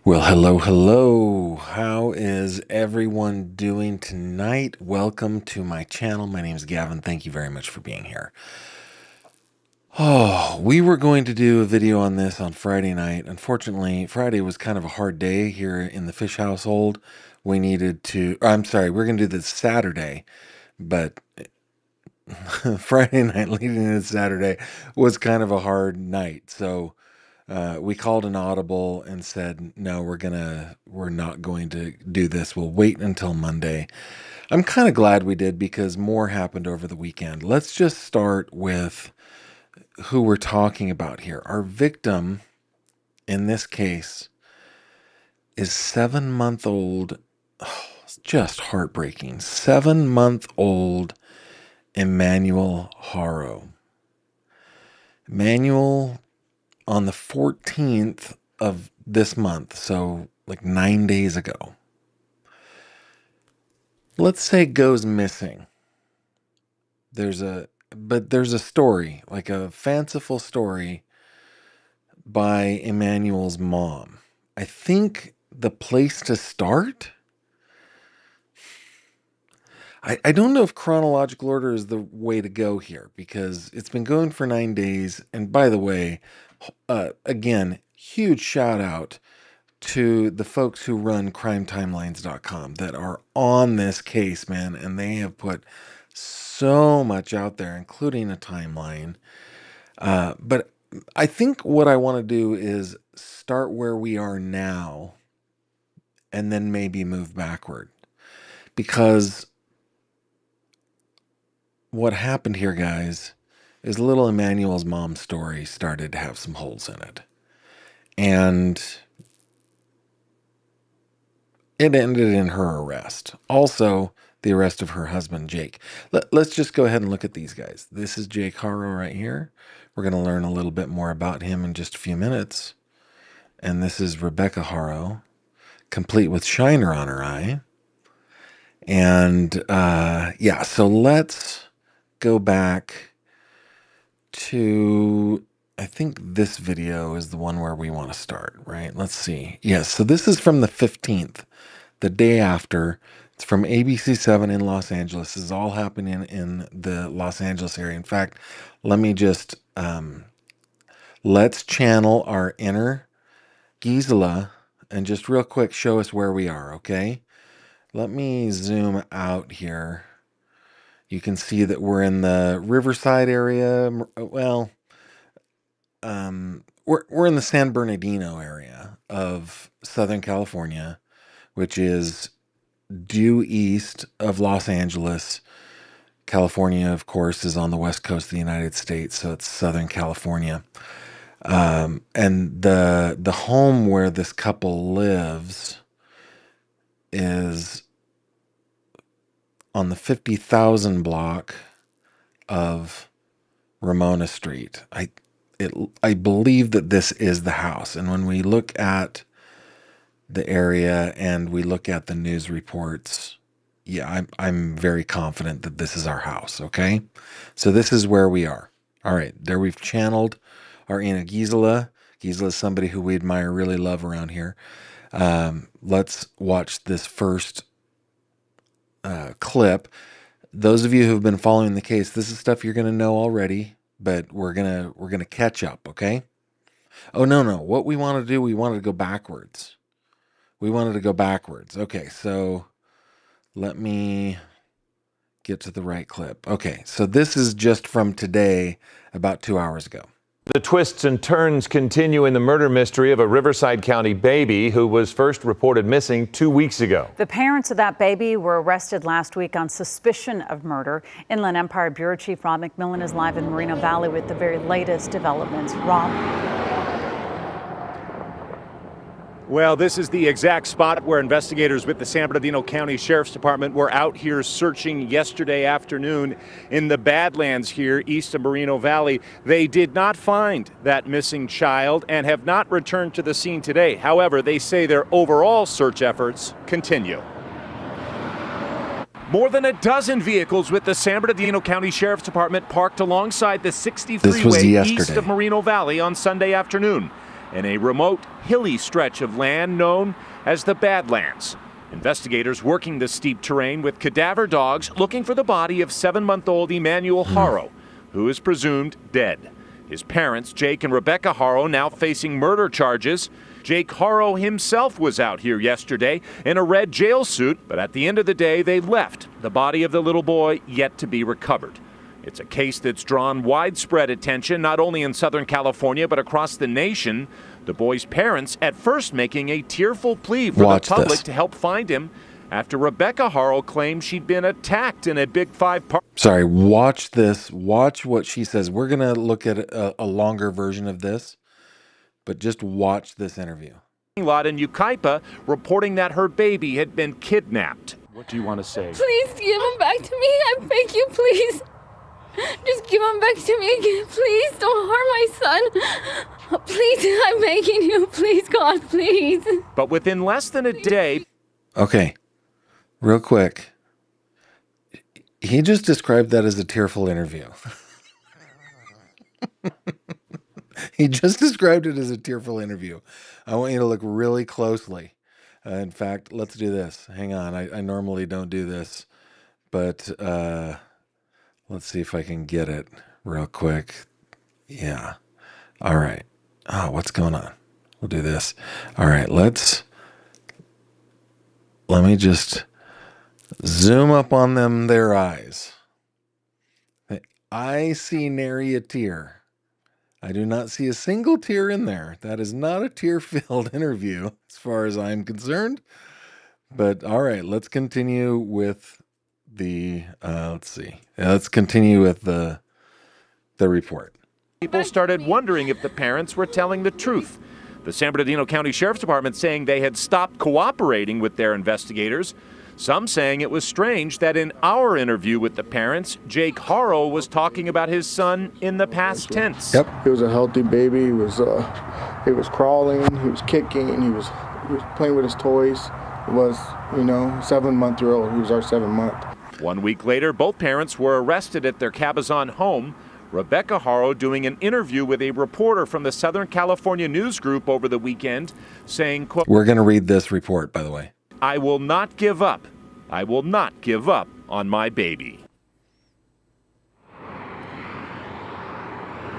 Well, hello, hello. How is everyone doing tonight? Welcome to my channel. My name is Gavin. Thank you very much for being here. Oh, we were going to do a video on this on Friday night. Unfortunately, Friday was kind of a hard day here in the Fish household. We needed to, I'm sorry, we're going to do this Saturday, but Friday night leading into Saturday was kind of a hard night. So we called an audible and said, no, we're not going to do this. We'll wait until Monday. I'm kind of glad we did because more happened over the weekend. Let's just start with who we're talking about here. Our victim in this case is 7-month-old. Oh, it's just heartbreaking. 7-month-old Emmanuel Haro. Emmanuel, on the 14th of this month, so like 9 days ago, let's say goes missing. There's a story, like a fanciful story by Emmanuel's mom. I think the place to start, I don't know if chronological order is the way to go here because it's been going for 9 days. And by the way, again, huge shout out to the folks who run crimetimelines.com that are on this case, man. And they have put so much out there, including a timeline. But I think what I want to do is start where we are now and then maybe move backward. Because what happened here, guys, is little Emmanuel's mom's story started to have some holes in it. And it ended in her arrest. Also, the arrest of her husband, Jake. Let's just go ahead and look at these guys. This is Jake Haro right here. We're going to learn a little bit more about him in just a few minutes. And this is Rebecca Haro, complete with shiner on her eye. And yeah, so let's go back to, I think this video is the one where we want to start, right? Let's see. Yes, so this is from the 15th, the day after. It's from ABC7 in Los Angeles. This is all happening in the Los Angeles area. In fact, let me just, let's channel our inner Gisela and just real quick show us where we are, okay? Let me zoom out here. You can see that we're in the Riverside area. Well, we're in the San Bernardino area of Southern California, which is due east of Los Angeles. California, of course, is on the west coast of the United States, so it's Southern California. And the home where this couple lives is on the 50,000 block of Ramona Street. I believe that this is the house. And when we look at the area and we look at the news reports, yeah, I'm very confident that this is our house, okay? So this is where we are. All right, there we've channeled our Ina Gisela. Gisela is somebody who we admire, really love around here. Let's watch this first clip. Those of you who have been following the case, this is stuff you're going to know already, but we're gonna catch up, okay? Oh, no. What we want to do, we wanted to go backwards. Okay, so let me get to the right clip. Okay, so this is just from today, about 2 hours ago. The twists and turns continue in the murder mystery of a Riverside County baby who was first reported missing 2 weeks ago. The parents of that baby were arrested last week on suspicion of murder. Inland Empire Bureau Chief Rob McMillan is live in Moreno Valley with the very latest developments. Rob. Well, this is the exact spot where investigators with the San Bernardino County Sheriff's Department were out here searching yesterday afternoon in the Badlands here east of Moreno Valley. They did not find that missing child and have not returned to the scene today. However, they say their overall search efforts continue. More than a dozen vehicles with the San Bernardino County Sheriff's Department parked alongside the 60 freeway east of Moreno Valley on Sunday afternoon. in a remote, hilly stretch of land known as the Badlands. Investigators working the steep terrain with cadaver dogs looking for the body of 7-month-old Emmanuel Haro, who is presumed dead. His parents, Jake and Rebecca Haro, now facing murder charges. Jake Haro himself was out here yesterday in a red jail suit, but at the end of the day, they left. The body of the little boy yet to be recovered. It's a case that's drawn widespread attention, not only in Southern California, but across the nation. The boy's parents at first making a tearful plea for the public to help find him after Rebecca Haro claimed she'd been attacked in a Big Five park. Sorry, watch this. Watch what she says. We're going to look at a longer version of this, but just watch this interview. Lot in Yucaipa reporting that her baby had been kidnapped. What do you want to say? Please give him back to me. I beg you, please. Just give him back to me again. Please don't harm my son. Please, I'm begging you. Please, God, please. But within less than a day. Okay, real quick. He just described that as a tearful interview. He just described it as a tearful interview. I want you to look really closely. In fact, let's do this. Hang on. I normally don't do this, but let's see if I can get it real quick. Yeah. All right. Oh, what's going on? We'll do this. All right. Let me just zoom up on their eyes. I see nary a tear. I do not see a single tear in there. That is not a tear-filled interview as far as I'm concerned. But all right, let's continue with the, let's see. Let's continue with the report. People started wondering if the parents were telling the truth. The San Bernardino County Sheriff's Department saying they had stopped cooperating with their investigators. Some saying it was strange that in our interview with the parents, Jake Haro was talking about his son in the past tense. Yep. He was a healthy baby. He was crawling. He was kicking. He was playing with his toys. He was, 7-month-old. He was our 7-month. 1 week later, both parents were arrested at their Cabazon home. Rebecca Haro doing an interview with a reporter from the Southern California News Group over the weekend, saying, quote, "We're going to read this report, by the way. I will not give up. I will not give up on my baby."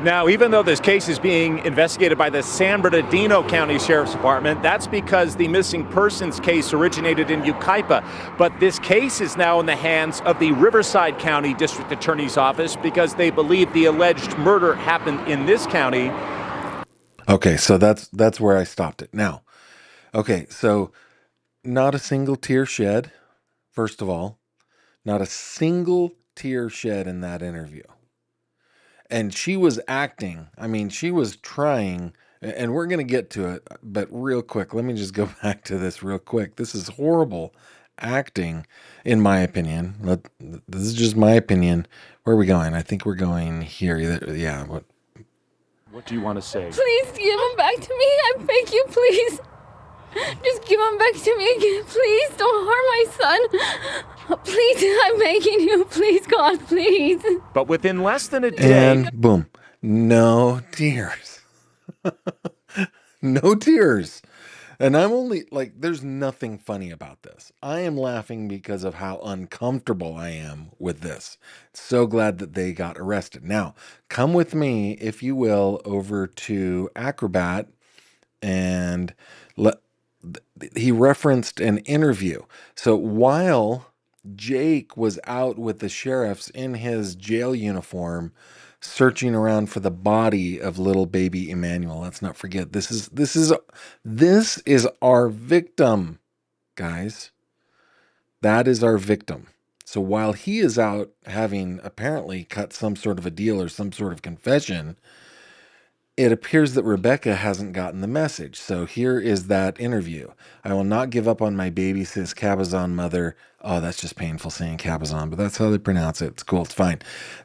Now, even though this case is being investigated by the San Bernardino County Sheriff's Department, that's because the missing persons case originated in Yucaipa. But this case is now in the hands of the Riverside County District Attorney's Office because they believe the alleged murder happened in this county. Okay, so that's where I stopped it. Now, okay, so not a single tear shed, first of all. Not a single tear shed in that interview. And she was acting. I mean, she was trying, and we're going to get to it, but real quick, let me just go back to this real quick. This is horrible acting, in my opinion. This is just my opinion. Where are we going? I think we're going here. Yeah. What do you want to say? Please give him back to me. I beg you, please. Just give him back to me again. Please don't harm my son. Please, I'm begging you. Please, God, please. But within less than a day. And boom. No tears. No tears. And I'm only like, there's nothing funny about this. I am laughing because of how uncomfortable I am with this. So glad that they got arrested. Now, come with me, if you will, over to Acrobat, and he referenced an interview. So while Jake was out with the sheriffs in his jail uniform, searching around for the body of little baby Emmanuel, let's not forget, this is our victim, guys. That is our victim. So while he is out having apparently cut some sort of a deal or some sort of confession, it appears that Rebecca hasn't gotten the message. So here is that interview. "I will not give up on my baby," says Cabazon mother. Oh, that's just painful saying Cabazon, but that's how they pronounce it. It's cool. It's fine.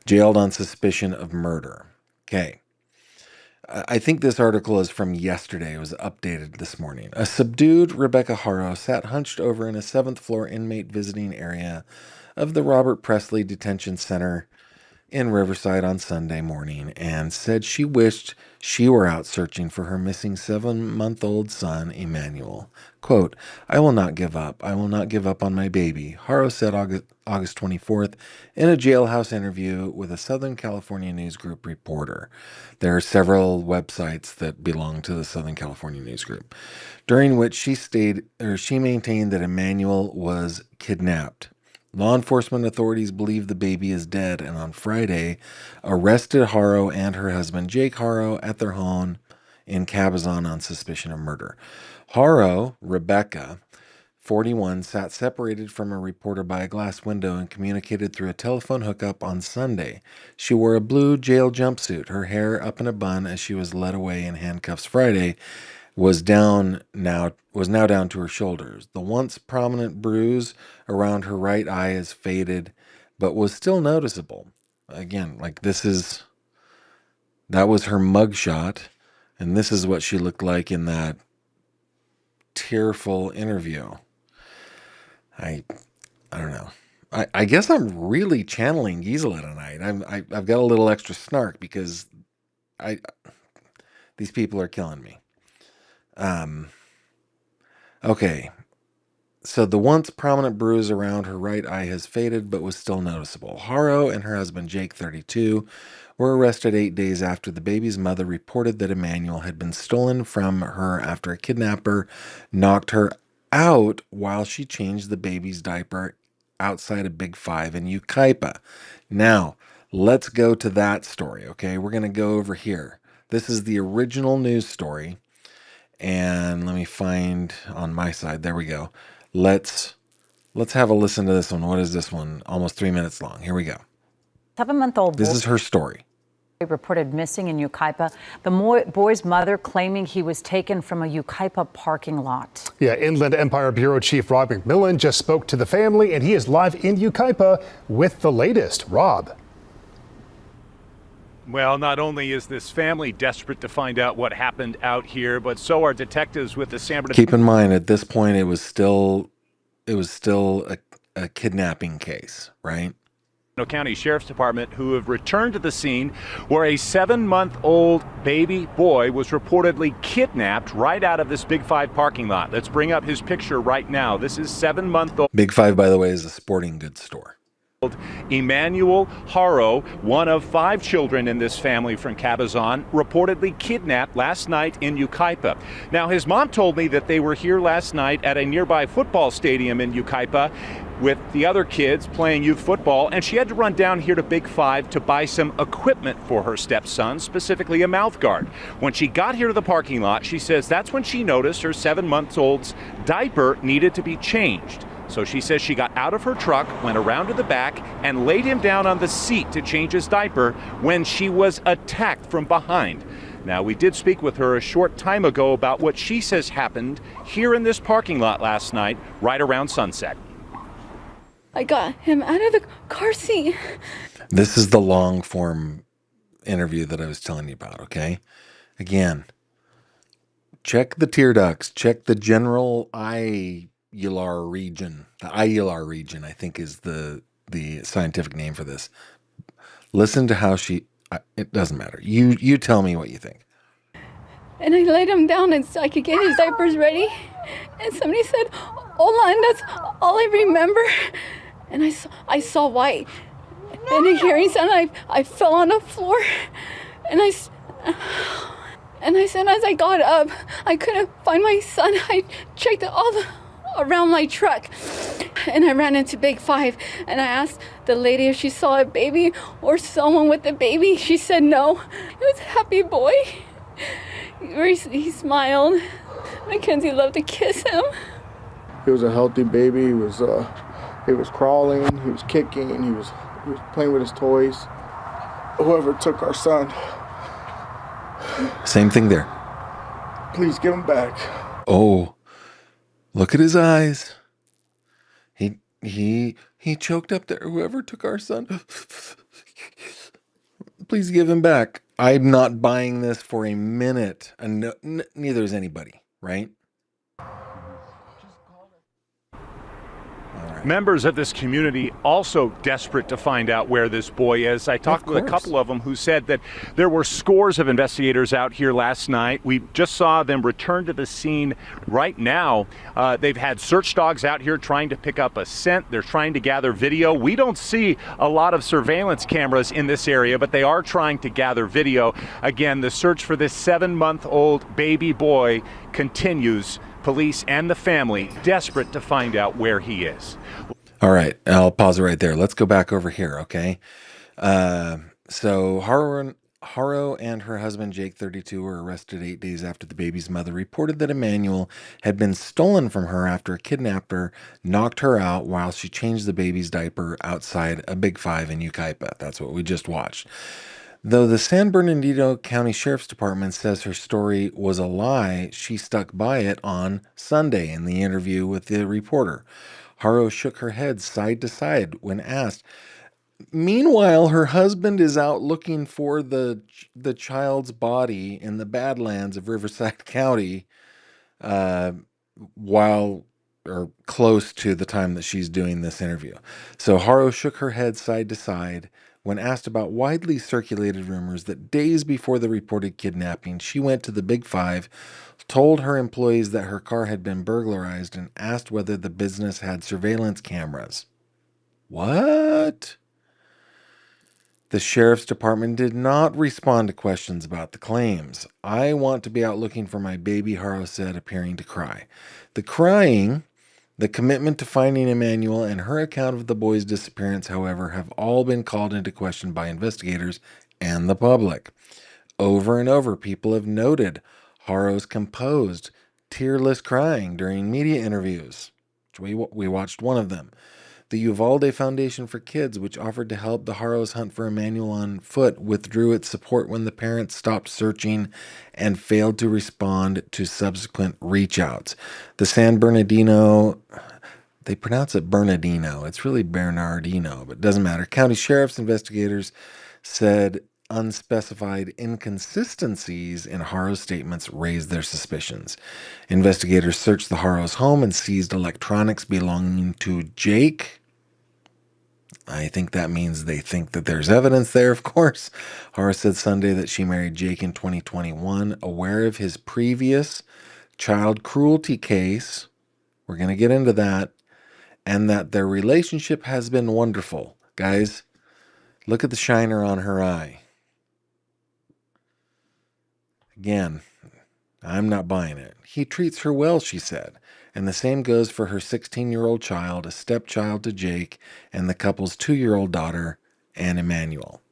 Jailed on suspicion of murder. Okay. I think this article is from yesterday. It was updated this morning. A subdued Rebecca Haro sat hunched over in a 7th floor inmate visiting area of the Robert Presley Detention Center in Riverside on Sunday morning and said she wished she were out searching for her missing 7-month-old son, Emmanuel. Quote, "I will not give up. I will not give up on my baby," Haro said August 24th in a jailhouse interview with a Southern California News Group reporter. There are several websites that belong to the Southern California News Group, during which she maintained that Emmanuel was kidnapped. Law enforcement authorities believe the baby is dead and on Friday arrested Haro and her husband Jake Haro at their home in Cabazon on suspicion of murder. Haro, Rebecca, 41, sat separated from a reporter by a glass window and communicated through a telephone hookup on Sunday. She wore a blue jail jumpsuit, her hair up in a bun as she was led away in handcuffs Friday, was now down to her shoulders. The once prominent bruise around her right eye is faded, but was still noticeable. Again, like that was her mugshot, and this is what she looked like in that tearful interview. I don't know. I guess I'm really channeling Gisela tonight. I've got a little extra snark because these people are killing me. Okay. So the once prominent bruise around her right eye has faded, but was still noticeable. Haro and her husband, Jake, 32, were arrested 8 days after the baby's mother reported that Emmanuel had been stolen from her after a kidnapper knocked her out while she changed the baby's diaper outside of Big Five in Yucaipa. Now, let's go to that story, okay? We're going to go over here. This is the original news story. And let me find on my side. There we go. Let's have a listen to this one. What is this one? Almost 3 minutes long. Here we go. 7-month-old boy This is her story. reported missing in Yucaipa. The boy's mother claiming he was taken from a Yucaipa parking lot. Yeah, Inland Empire Bureau Chief Rob McMillan just spoke to the family, and he is live in Yucaipa with the latest. Rob. Well, not only is this family desperate to find out what happened out here, but so are detectives with the San Bernardino. Keep in mind, at this point, it was still a kidnapping case, right? County Sheriff's Department, who have returned to the scene where a 7-month-old baby boy was reportedly kidnapped right out of this Big Five parking lot. Let's bring up his picture right now. This is 7-month-old. Big Five, by the way, is a sporting goods store. Emmanuel Haro, one of 5 children in this family from Cabazon, reportedly kidnapped last night in Yucaipa. Now, his mom told me that they were here last night at a nearby football stadium in Yucaipa with the other kids playing youth football, and she had to run down here to Big Five to buy some equipment for her stepson, specifically a mouth guard. When she got here to the parking lot, she says that's when she noticed her 7-month-old's diaper needed to be changed. So she says she got out of her truck, went around to the back, and laid him down on the seat to change his diaper when she was attacked from behind. Now, we did speak with her a short time ago about what she says happened here in this parking lot last night, right around sunset. I got him out of the car seat. This is the long form interview that I was telling you about, okay? Again, check the tear ducts, check the general anular region. The anular region, I think, is the scientific name for this. Listen to how it doesn't matter. You tell me what you think. And I laid him down and so I could get his diapers ready. And somebody said, "Hola," and that's all I remember. And I saw white. And a hearing sound, I fell on the floor. And I said, as I got up, I couldn't find my son. I checked around my truck. And I ran into Big Five. And I asked the lady if she saw a baby or someone with a baby. She said no. It was a happy boy. He smiled. Mackenzie loved to kiss him. He was a healthy baby. He was crawling. He was kicking. He was playing with his toys. Whoever took our son, Same thing there. please give him back. Oh, look at his eyes. He choked up there. Whoever took our son, please give him back. I'm not buying this for a minute. And neither is anybody, right? All Members of this community also desperate to find out where this boy is. I talked with a couple of them who said that there were scores of investigators out here last night. We just saw them return to the scene right now. They've had search dogs out here trying to pick up a scent. They're trying to gather video. We don't see a lot of surveillance cameras in this area, but they are trying to gather video. Again, the search for this 7-month-old baby boy continues. Police and the family desperate to find out where he is. All right, I'll pause it right there. Let's go back over here, okay? So Haro and her husband, Jake, 32, were arrested 8 days after the baby's mother reported that Emmanuel had been stolen from her after a kidnapper knocked her out while she changed the baby's diaper outside a Big Five in Yucaipa. That's what we just watched. Though the San Bernardino County Sheriff's Department says her story was a lie, she stuck by it on Sunday in the interview with the reporter. Haro shook her head side to side when asked. Meanwhile, her husband is out looking for the child's body in the Badlands of Riverside County, while or close to the time that she's doing this interview. So Haro shook her head side to side when asked about widely circulated rumors that days before the reported kidnapping, she went to the Big Five, told her employees that her car had been burglarized, and asked whether the business had surveillance cameras. What? The sheriff's department did not respond to questions about the claims. I want to be out looking for my baby, Haro said, appearing to cry. The crying, the commitment to finding Emmanuel, and her account of the boy's disappearance, however, have all been called into question by investigators and the public. Over and over, people have noted Haro's composed, tearless crying during media interviews. We watched one of them. The Uvalde Foundation for Kids, which offered to help the Haros hunt for Emmanuel on foot, withdrew its support when the parents stopped searching and failed to respond to subsequent reach-outs. The San Bernardino, they pronounce it Bernardino. It's really Bernardino, but it doesn't matter. County sheriff's investigators said unspecified inconsistencies in Haro's statements raised their suspicions. Investigators searched the Haros' home and seized electronics belonging to Jake. I think that means they think that there's evidence there, of course. Haro said Sunday that she married Jake in 2021, aware of his previous child cruelty case. We're going to get into that. And that their relationship has been wonderful. Guys, look at the shiner on her eye. Again, I'm not buying it. He treats her well, she said. And the same goes for her 16-year-old child, a stepchild to Jake, and the couple's 2-year-old daughter, and Emmanuel.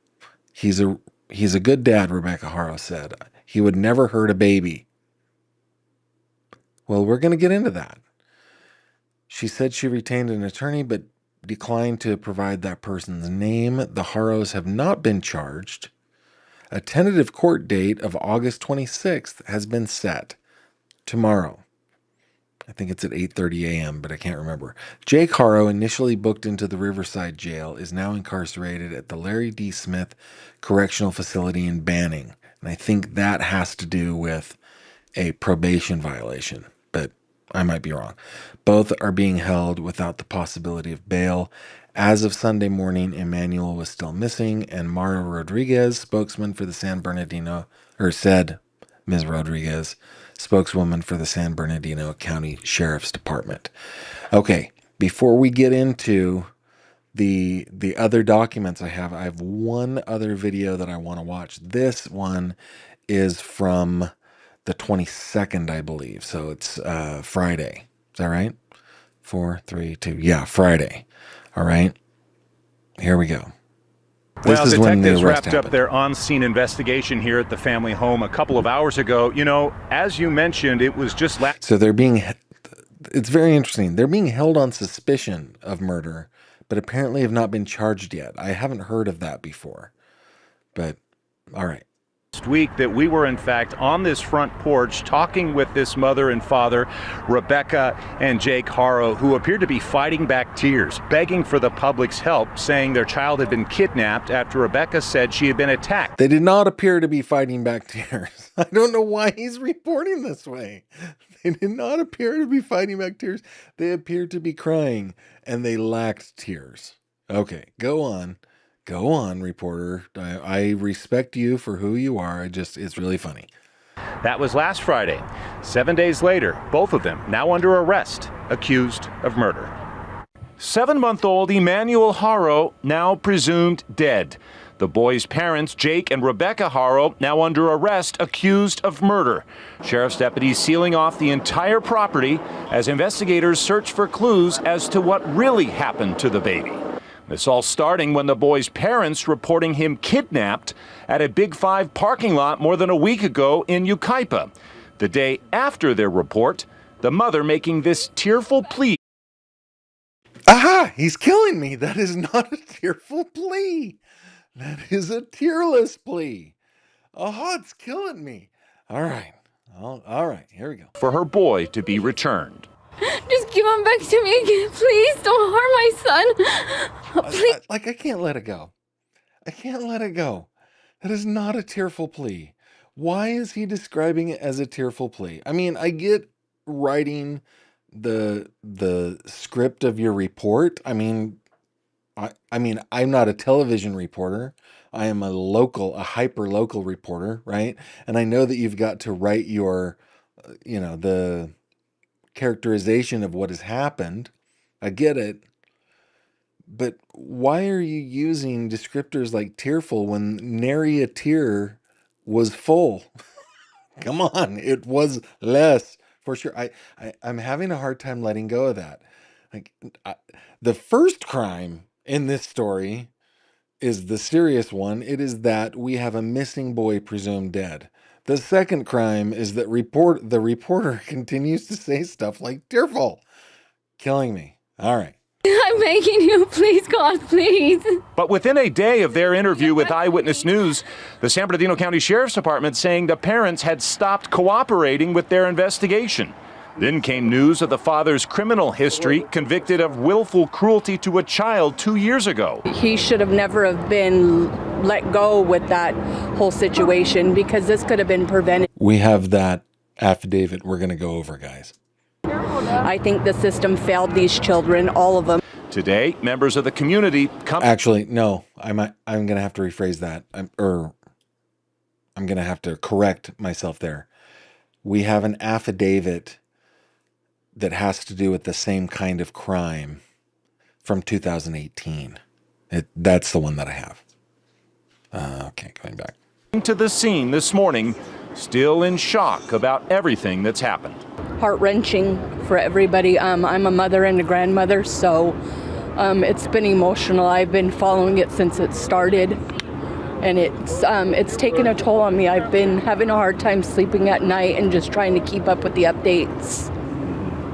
He's a good dad, Rebecca Haro said. He would never hurt a baby. Well, we're going to get into that. She said she retained an attorney, but declined to provide that person's name. The Haros have not been charged. A tentative court date of August 26th has been set. Tomorrow. I think it's at 8:30 a.m., but I can't remember. Jake Haro, initially booked into the Riverside Jail, is now incarcerated at the Larry D. Smith Correctional Facility in Banning. And I think that has to do with a probation violation, but I might be wrong. Both are being held without the possibility of bail. As of Sunday morning, Emmanuel was still missing, and Mara Rodriguez, spokesman for the San Bernardino, said Ms. Rodriguez, spokeswoman for the San Bernardino County Sheriff's Department. Okay, before we get into the other documents I have one other video that I want to watch. This one is from the 22nd, I believe. So it's Friday. Is that right? 4, 3, 2. Yeah, Friday. All right. Here we go. This Well, is when the detectives arrest wrapped up happened. their on-scene investigation here at the family home a couple of hours ago. You know, as you mentioned, it was just last. So it's very interesting. They're being held on suspicion of murder, but apparently have not been charged yet. I haven't heard of that before, but all right. Week that we were in fact on this front porch talking with this mother and father, Rebecca and Jake Haro, who appeared to be fighting back tears, begging for the public's help, saying their child had been kidnapped after Rebecca said she had been attacked. They did not appear to be fighting back tears. I don't know why he's reporting this way. They did not appear to be fighting back tears. They appeared to be crying, and they lacked tears. Okay, go on. Go on, reporter. I respect you for who you are. It's really funny. That was last Friday. 7 days later, both of them now under arrest, accused of murder. 7-month-old Emmanuel Haro now presumed dead. The boy's parents, Jake and Rebecca Haro, now under arrest, accused of murder. Sheriff's deputies sealing off the entire property as investigators search for clues as to what really happened to the baby. This all starting when the boy's parents reporting him kidnapped at a Big Five parking lot more than a week ago in Yucaipa. The day after their report, the mother making this tearful plea. Aha! He's killing me. That is not a tearful plea. That is a tearless plea. Aha, it's killing me. All right. All right. Here we go. For her boy to be returned. Just give him back to me again, please. Don't harm my son. Please. I can't let it go. I can't let it go. That is not a tearful plea. Why is he describing it as a tearful plea? I mean, I get writing the script of your report. I mean, I'm not a television reporter. I am a hyper local reporter, right? And I know that you've got to write your, the characterization of what has happened. I get it. But why are you using descriptors like tearful when nary a tear was full? Come on, it was less for sure. I'm having a hard time letting go of that. Like the first crime in this story is the serious one. It is that we have a missing boy presumed dead. The second crime is that the reporter continues to say stuff like tearful, killing me. All right. I'm begging you, please, God, please. But within a day of their interview with Eyewitness News, the San Bernardino County Sheriff's Department saying the parents had stopped cooperating with their investigation. Then came news of the father's criminal history, convicted of willful cruelty to a child 2 years ago. He should have never have been let go with that whole situation because this could have been prevented. We have that affidavit we're going to go over, guys. I think the system failed these children, all of them. Today, members of the community come. Actually, no, I'm going to have to rephrase that. I'm going to have to correct myself there. We have an affidavit that has to do with the same kind of crime from 2018. That's the one that I have. Okay, going back. To the scene this morning, still in shock about everything that's happened. Heart-wrenching for everybody. I'm a mother and a grandmother, so it's been emotional. I've been following it since it started, and it's taken a toll on me. I've been having a hard time sleeping at night and just trying to keep up with the updates.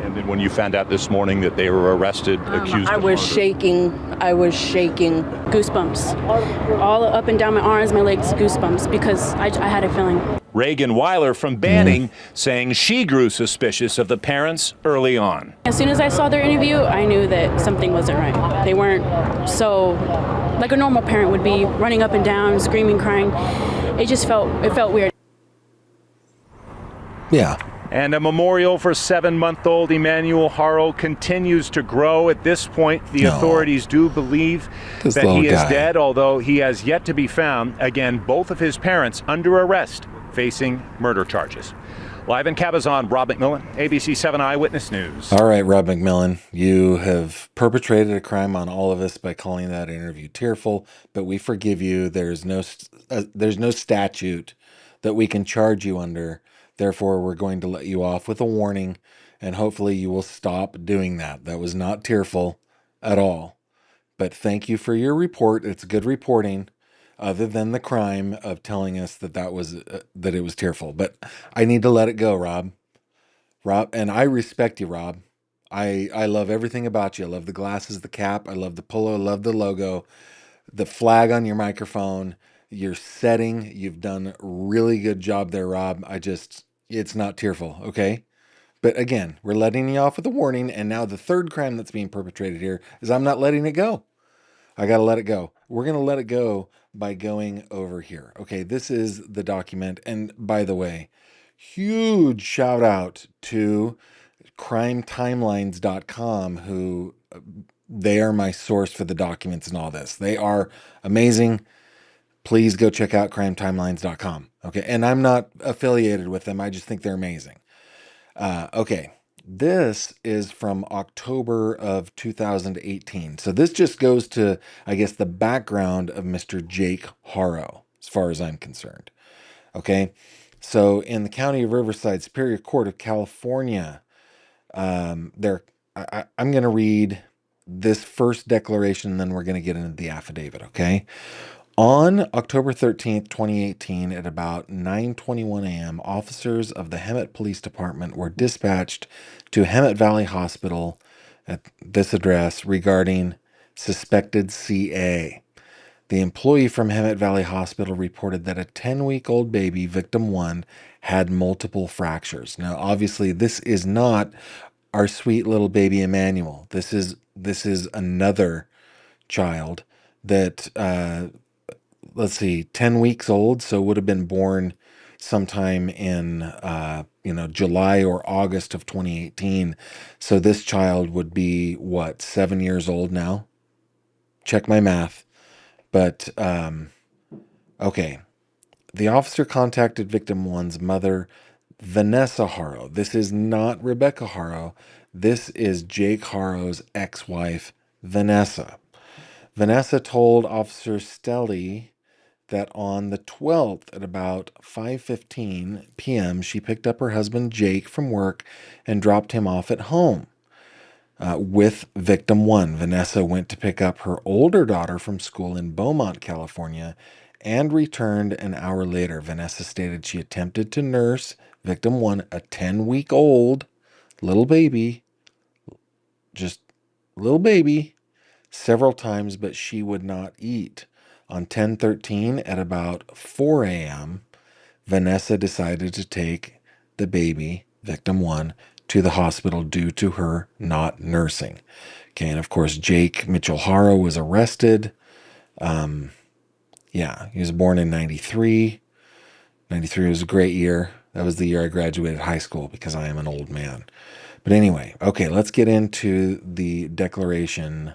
And then when you found out this morning that they were arrested, accused I of was murder. shaking. I was shaking. Goosebumps. All up and down my arms, my legs, goosebumps, because I had a feeling. Reagan Weiler from Banning saying she grew suspicious of the parents early on. As soon as I saw their interview, I knew that something wasn't right. They weren't so, like a normal parent would be, running up and down, screaming, crying. It felt weird. Yeah. And a memorial for 7-month-old Emmanuel Haro continues to grow. At this point, the authorities do believe that he is dead, although he has yet to be found. Again, both of his parents under arrest, facing murder charges. Live in Cabazon, Rob McMillan, ABC 7 Eyewitness News. All right, Rob McMillan, you have perpetrated a crime on all of us by calling that interview tearful, but we forgive you. There's no statute that we can charge you under. Therefore, we're going to let you off with a warning, and hopefully you will stop doing that. That was not tearful at all. But thank you for your report. It's good reporting, other than the crime of telling us that it was tearful. But I need to let it go, Rob. And I respect you, Rob. I love everything about you. I love the glasses, the cap. I love the polo. I love the logo, the flag on your microphone. Your setting, you've done a really good job there, Rob. It's not tearful, okay? But again, we're letting you off with a warning, and now the third crime that's being perpetrated here is I'm not letting it go. I got to let it go. We're going to let it go by going over here. Okay, this is the document, and by the way, Huge shout out to crimetimelines.com, who they are my source for the documents and all this. They are amazing. Please go check out crimetimelines.com. Okay. And I'm not affiliated with them. I just think they're amazing. Okay. This is from October of 2018. So this just goes to, I guess, the background of Mr. Jake Haro, as far as I'm concerned. Okay. So in the county of Riverside Superior Court of California, there, I'm going to read this first declaration, and then we're going to get into the affidavit. Okay. On October 13th, 2018, at about 9:21 a.m., officers of the Hemet Police Department were dispatched to Hemet Valley Hospital at this address regarding suspected CA. The employee from Hemet Valley Hospital reported that a 10-week-old baby, victim 1, had multiple fractures. Now, obviously, this is not our sweet little baby Emmanuel. This is another child that let's see, 10 weeks old, so would have been born sometime in July or August of 2018. So this child would be what, 7 years old now? Check my math. But okay. The officer contacted victim 1's mother, Vanessa Haro. This is not Rebecca Haro. This is Jake Haro's ex-wife, Vanessa. Vanessa told Officer Stelly that on the 12th at about 5:15 p.m., she picked up her husband Jake from work and dropped him off at home. With victim 1, Vanessa went to pick up her older daughter from school in Beaumont, California, and returned an hour later. Vanessa stated she attempted to nurse victim 1, a 10-week-old little baby, just little baby, several times, but she would not eat. On 10:13 at about 4 a.m., Vanessa decided to take the baby, victim 1, to the hospital due to her not nursing. Okay, and of course, Jake Mitchell Haro was arrested. He was born in 93. 93 was a great year. That was the year I graduated high school because I am an old man. But anyway, okay, let's get into the declaration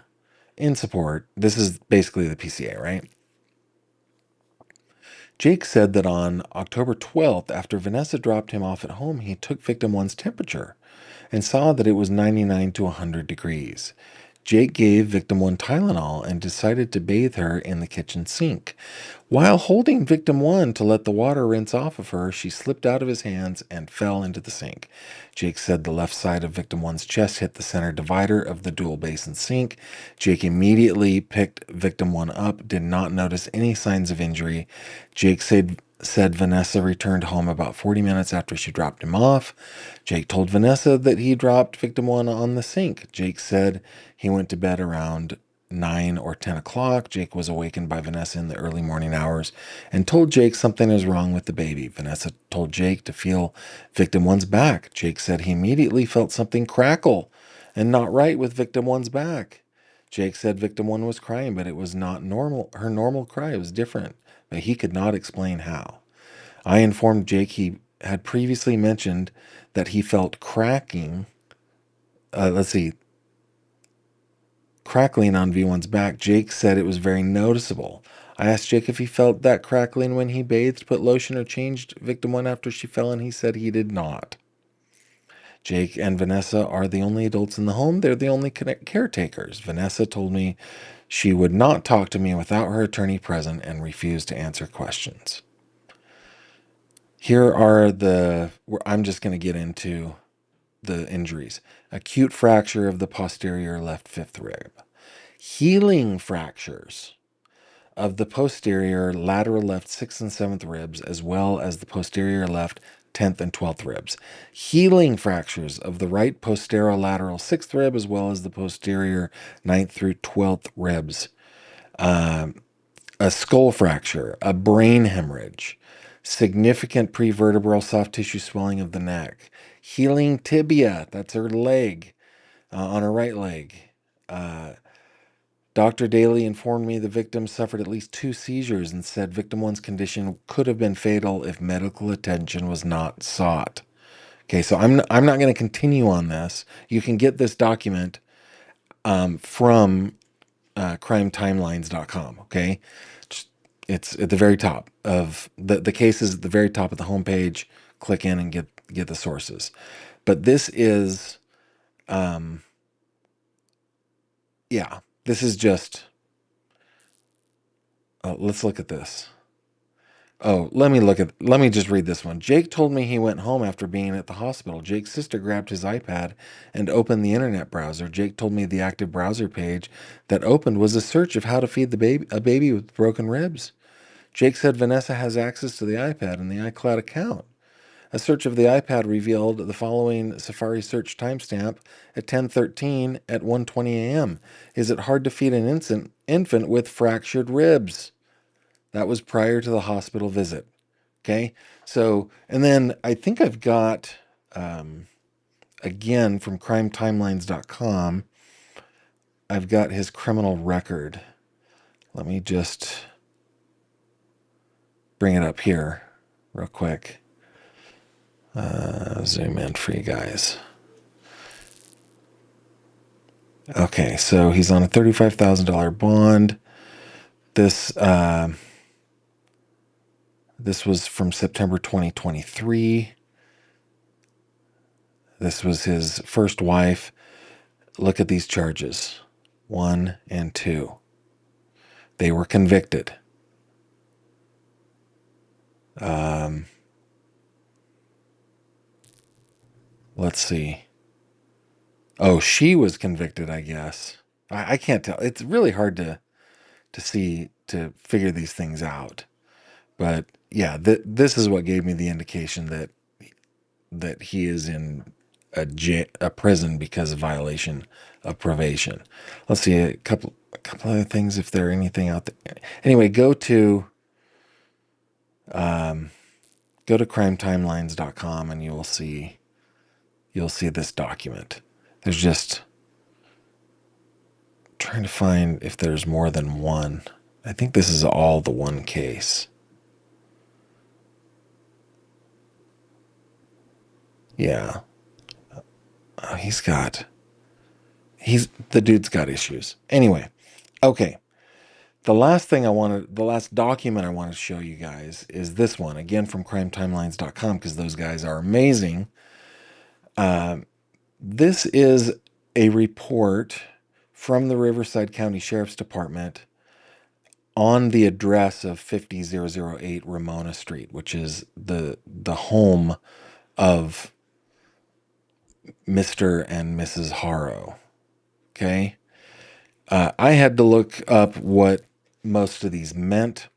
in support. This is basically the PCA, right? Jake said that on October 12th, after Vanessa dropped him off at home, he took victim 1's temperature and saw that it was 99 to 100 degrees. Jake gave victim 1 Tylenol and decided to bathe her in the kitchen sink. While holding victim 1 to let the water rinse off of her, she slipped out of his hands and fell into the sink. Jake said the left side of victim 1's chest hit the center divider of the dual basin sink. Jake immediately picked victim 1 up, did not notice any signs of injury. Jake said Vanessa returned home about 40 minutes after she dropped him off. Jake told Vanessa that he dropped victim 1 on the sink. Jake said he went to bed around 9 or 10 o'clock. Jake was awakened by Vanessa in the early morning hours and told Jake something is wrong with the baby. Vanessa told Jake to feel victim 1's back. Jake said he immediately felt something crackle and not right with victim 1's back. Jake said victim 1 was crying, but it was not normal. Her normal cry was different, but he could not explain how. I informed Jake he had previously mentioned that he felt crackling on V1's back. Jake said it was very noticeable. I asked Jake if he felt that crackling when he bathed, put lotion, or changed victim 1 after she fell, and he said he did not. Jake and Vanessa are the only adults in the home. They're the only caretakers. Vanessa told me she would not talk to me without her attorney present and refused to answer questions. Here are I'm just going to get into the injuries. Acute fracture of the posterior left fifth rib. Healing fractures of the posterior lateral left 6th and 7th ribs, as well as the posterior left 10th and 12th ribs. Healing fractures of the right posterolateral 6th rib, as well as the posterior 9th through 12th ribs. A skull fracture, a brain hemorrhage, significant prevertebral soft tissue swelling of the neck, healing tibia, that's her leg, on her right leg, Dr. Daly informed me the victim suffered at least 2 seizures and said victim one's condition could have been fatal if medical attention was not sought. Okay, so I'm not going to continue on this. You can get this document from crimetimelines.com. Okay, it's at the very top of the case is at the very top of the homepage. Click in and get the sources. But this is, yeah, this is just. Let's look at this. Oh, let me just read this one. Jake told me he went home after being at the hospital. Jake's sister grabbed his iPad and opened the internet browser. Jake told me the active browser page that opened was a search of how to feed a baby with broken ribs. Jake said Vanessa has access to the iPad and the iCloud account. A search of the iPad revealed the following Safari search timestamp at 10:13 at 1:20 a.m. Is it hard to feed an infant with fractured ribs? That was prior to the hospital visit. Okay. So, and then I think I've got, again, from crimetimelines.com, I've got his criminal record. Let me just bring it up here real quick. Zoom in for you guys. Okay. So he's on a $35,000 bond. This was from September 2023. This was his first wife. Look at these charges, 1 and 2. They were convicted. Let's see. Oh, she was convicted, I guess. I can't tell. It's really hard to figure these things out. But yeah, this is what gave me the indication that he is in a prison because of violation of probation. Let's see a couple other things if there are anything out there. Anyway, go to crimetimelines.com and you'll see this document. There's just trying to find if there's more than one. I think this is all the one case. Yeah. The dude's got issues. Anyway, okay. The last document I want to show you guys is this one, again from crimetimelines.com, because those guys are amazing. This is a report from the Riverside County Sheriff's Department on the address of 50008 Ramona Street, which is the home of Mr. and Mrs. Haro. Okay. I had to look up what most of these meant.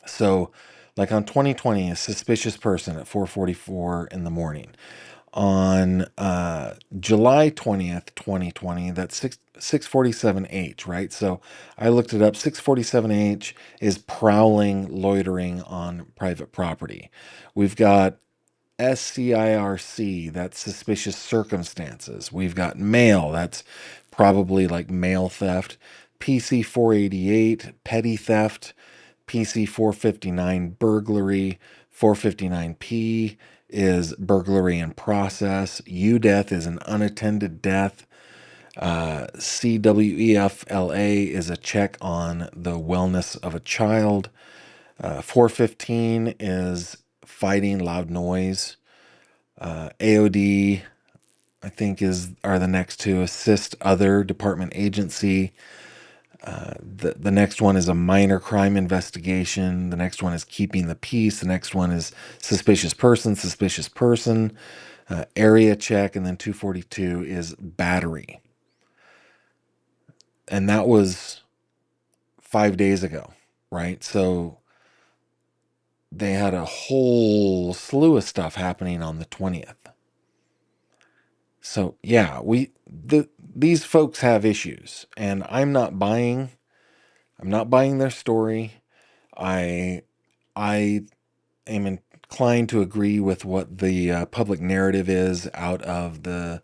So, like on 2020, a suspicious person at 4:44 in the morning. On July 20th, 2020, that's 647H, right? So I looked it up. 647H is prowling, loitering on private property. We've got SCIRC, that's suspicious circumstances. We've got mail, that's probably like mail theft. PC 488, petty theft. PC 459, burglary. 459P is burglary in process. UDEath is an unattended death. CWEFLA is a check on the wellness of a child. 415 is fighting, loud noise. AOD, I think, are the next two. Assist other department agency. The next one is a minor crime investigation. The next one is keeping the peace. The next one is suspicious person, area check, and then 242 is battery. And that was 5 days ago, right? So they had a whole slew of stuff happening on the 20th. So yeah, these folks have issues, and I'm not buying their story. I am inclined to agree with what the public narrative is out of the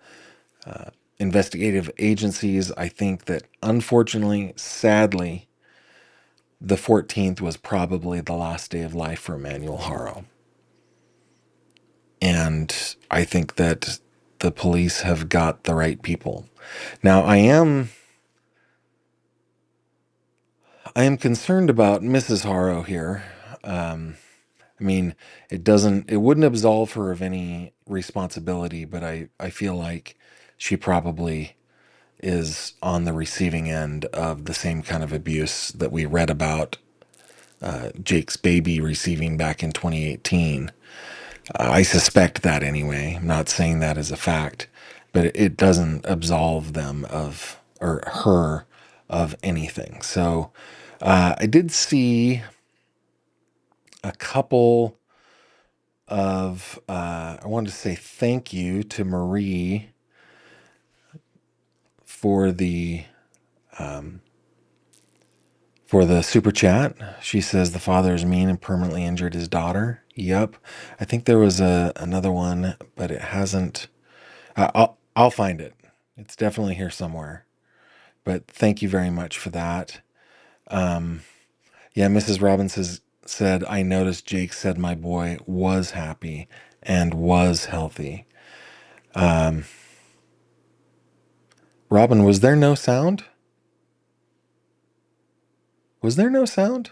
investigative agencies. I think that, unfortunately, sadly, the 14th was probably the last day of life for Emmanuel Haro. And I think that the police have got the right people. Now, I am concerned about Mrs. Haro here. I mean, it wouldn't absolve her of any responsibility, but I feel like she probably is on the receiving end of the same kind of abuse that we read about Jake's baby receiving back in 2018. I suspect that anyway. I'm not saying that as a fact, but it doesn't absolve them of, or her, of anything. So I did see a couple of, I wanted to say thank you to Marie for the super chat. She says the father is mean and permanently injured his daughter. Yep. I think there was another one, but it hasn't. I'll find it. It's definitely here somewhere. But thank you very much for that. Yeah, Mrs. Robbins said, I noticed Jake said my boy was happy and was healthy. Robin, was there no sound? Was there no sound?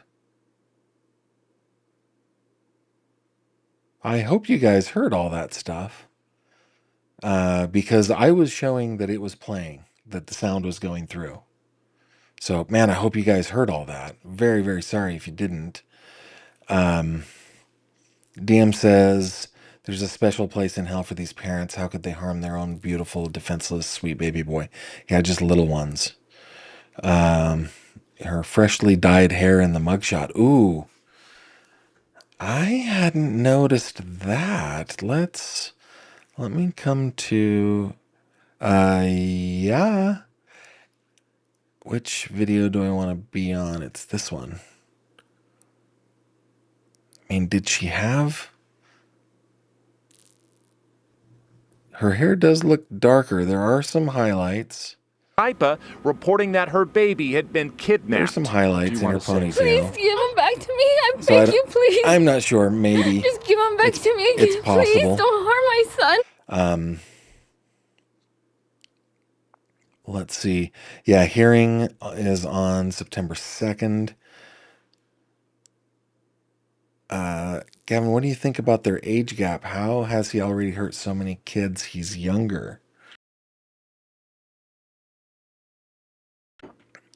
I hope you guys heard all that stuff. Because I was showing that it was playing, that the sound was going through. So, man, I hope you guys heard all that. Very, very sorry if you didn't. DM says, there's a special place in hell for these parents. How could they harm their own beautiful, defenseless, sweet baby boy? Yeah, just little ones. Her freshly dyed hair in the mugshot. Ooh, I hadn't noticed that. Let me come to, yeah. Which video do I want to be on? It's this one. I mean, did she have... Her hair does look darker. There are some highlights. Kaipa reporting that her baby had been kidnapped. There's some highlights in her ponytail. Please give him back to me. I beg you, please. I'm not sure. Maybe. Just give him back to me again. It's possible. Please don't harm my son. Let's see. Yeah, hearing is on September 2nd. Gavin, what do you think about their age gap? How has he already hurt so many kids? He's younger.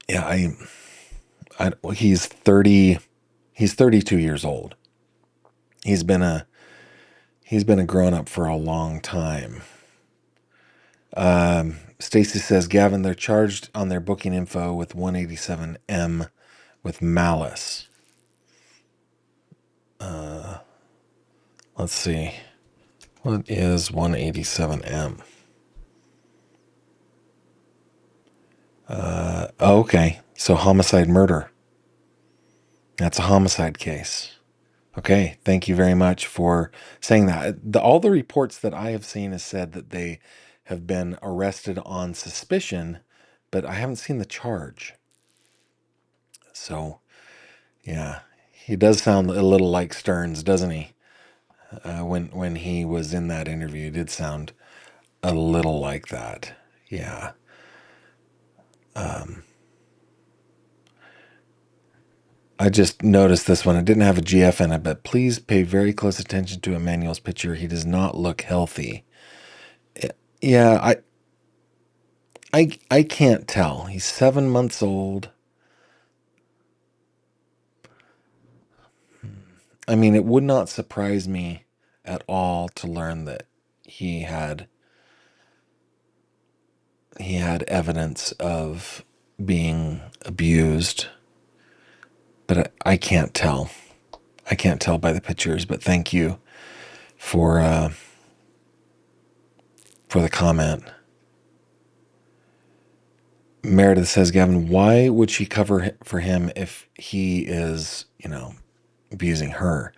Yeah, he's 30. He's 32 years old. He's been a grown up for a long time. Stacy says, Gavin, they're charged on their booking info with 187M with malice. Let's see. What is 187M? Okay. So homicide murder. That's a homicide case. Okay. Thank you very much for saying that. All the reports that I have seen has said that they have been arrested on suspicion, but I haven't seen the charge. So, yeah, he does sound a little like Stearns, doesn't he? When he was in that interview, it did sound a little like that. Yeah. I just noticed this one. It didn't have a GF in it, but please pay very close attention to Emmanuel's picture. He does not look healthy. Yeah, I can't tell. He's 7 months old. I mean, it would not surprise me at all to learn that he had evidence of being abused, but I can't tell. I can't tell by the pictures, but thank you for the comment. Meredith says, Gavin, why would she cover for him if he is, abusing her?